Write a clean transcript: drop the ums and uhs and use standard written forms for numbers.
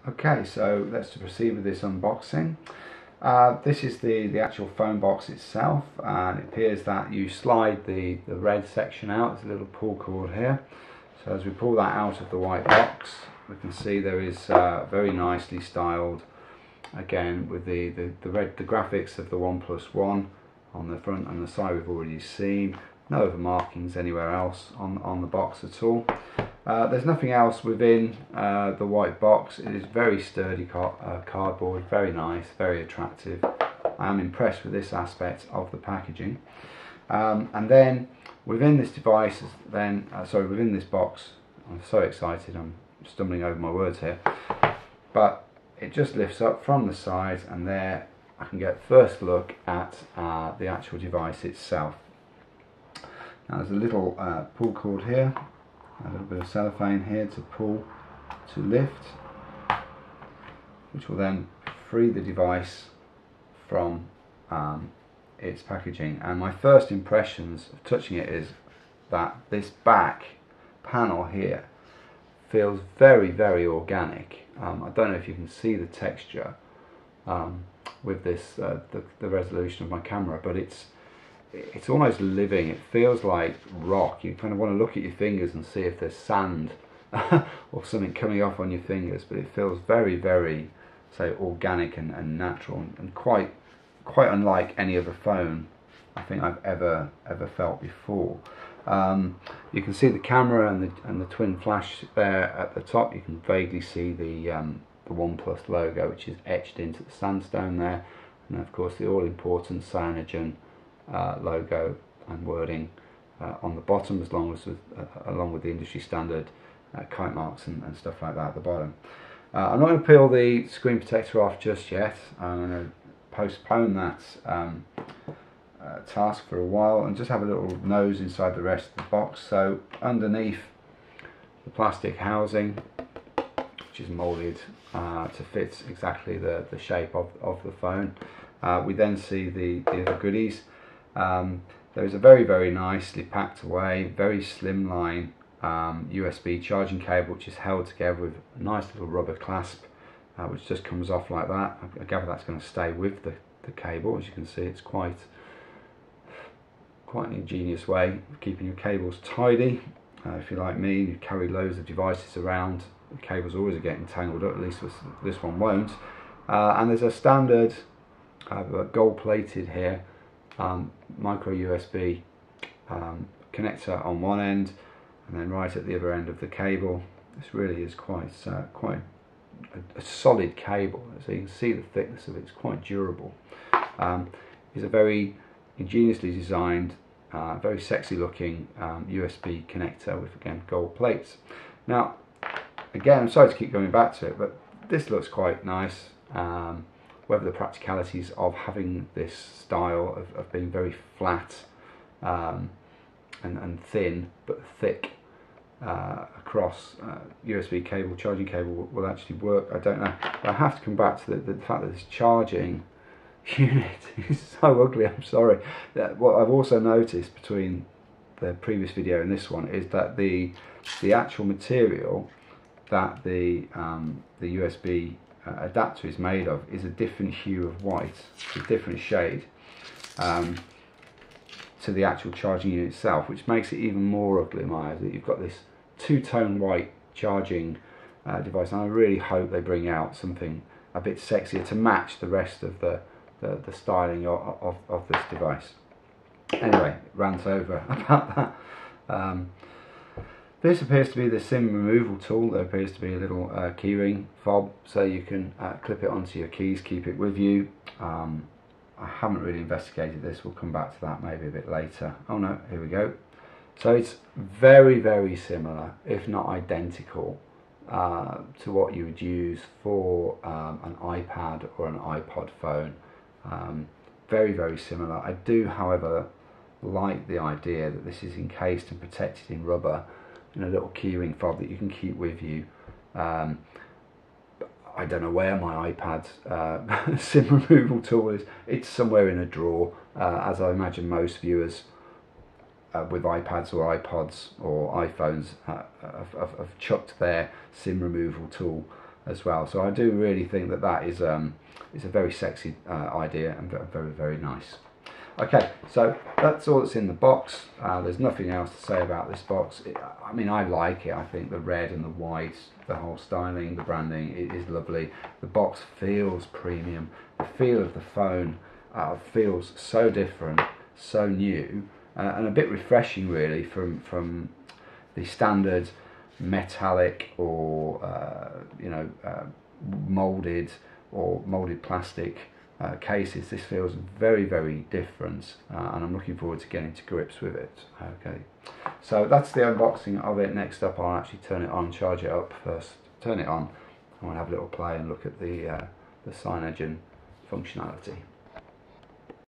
Okay, so let's proceed with this unboxing. This is the actual phone box itself, and it appears that you slide the red section out. There's a little pull cord here. So as we pull that out of the white box, we can see there is very nicely styled, again with the graphics of the OnePlus One on the front and the side we've already seen. No other markings anywhere else on the box at all. There's nothing else within the white box. It is very sturdy cardboard, very nice, very attractive. I am impressed with this aspect of the packaging. And then within this device, within this box, I'm so excited, I'm stumbling over my words here, but it just lifts up from the sides, and there I can get first look at the actual device itself. Now there's a little pull cord here, a little bit of cellophane here to pull to lift, which will then free the device from its packaging. And my first impressions of touching it is that this back panel here feels very, very organic. I don't know if you can see the texture with this the resolution of my camera, but it's almost living. It feels like rock. You kind of want to look at your fingers and see if there's sand or something coming off on your fingers, but it feels very, very, say, organic and natural, and quite unlike any other phone I think I've ever felt before. You can see the camera and the twin flash there at the top. You can vaguely see the OnePlus logo, which is etched into the sandstone there, and of course the all-important Cyanogen logo and wording on the bottom, along with the industry standard kite marks and stuff like that at the bottom. I'm not going to peel the screen protector off just yet. I'm going to postpone that task for a while and just have a little nose inside the rest of the box. So underneath the plastic housing, which is moulded to fit exactly the shape of the phone, we then see the other goodies. There is a very, very nicely packed away, very slimline USB charging cable, which is held together with a nice little rubber clasp, which just comes off like that. I gather that's going to stay with the cable. As you can see, it's quite an ingenious way of keeping your cables tidy. If you're like me, you carry loads of devices around, the cables always are getting tangled up. At least this one won't. And there's a standard gold-plated here micro USB connector on one end, and then right at the other end of the cable. This really is quite a solid cable. So you can see the thickness of it. It's quite durable. It's a very ingeniously designed, very sexy looking USB connector with, again, gold plates. Now again, I'm sorry to keep going back to it, but this looks quite nice. Whether the practicalities of having this style of being very flat and thin but thick across USB cable, charging cable will actually work, I don't know. But I have to come back to the fact that this charging unit is so ugly. I'm sorry. What I've also noticed between the previous video and this one is that the actual material that the USB adapter is made of is a different hue of white, a different shade to the actual charging unit itself, which makes it even more ugly in my eyes. You've got this two-tone white charging device, and I really hope they bring out something a bit sexier to match the rest of the styling of this device. Anyway, rant over about that. This appears to be the SIM removal tool. There appears to be a little keyring fob, so you can clip it onto your keys, keep it with you. I haven't really investigated this. We'll come back to that maybe a bit later. Oh no, here we go. So it's very, very similar, if not identical, to what you would use for an iPad or an iPod phone. Very, very similar. I do, however, like the idea that this is encased and protected in rubber, in a little keyring fob that you can keep with you. I don't know where my iPad's SIM removal tool is. It's somewhere in a drawer, as I imagine most viewers with iPads or iPods or iPhones have chucked their SIM removal tool as well. So I do really think that that is a very sexy idea and very, very nice. Okay, so that's all that's in the box. There's nothing else to say about this box. I mean, I like it. I think the red and the white, the whole styling, the branding, it is lovely. The box feels premium. The feel of the phone feels so different, so new, and a bit refreshing really from the standard metallic or molded plastic cases. This feels very, very different, and I'm looking forward to getting to grips with it. Okay, so that's the unboxing of it. Next up, I'll actually turn it on, charge it up first, turn it on, and we'll have a little play and look at the Cyanogen functionality.